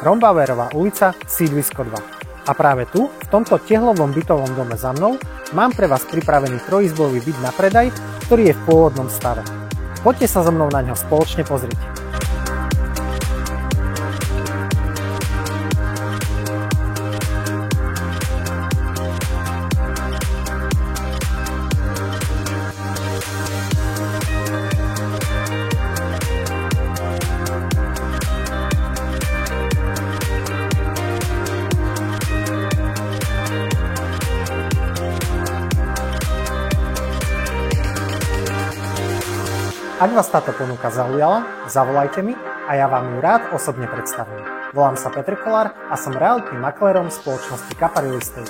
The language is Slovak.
Rombauerová ulica, sídlisko 2. A práve tu, v tomto tehlovom bytovom dome za mnou, mám pre vás pripravený trojizbový byt na predaj, ktorý je v pôvodnom stave. Poďte sa so mnou na ňo spoločne pozrieť. Ak vás táto ponuka zaujala, zavolajte mi a ja vám ju rád osobne predstavím. Volám sa Peter Kolár a som realitným maklérom spoločnosti Kappa Real Estate.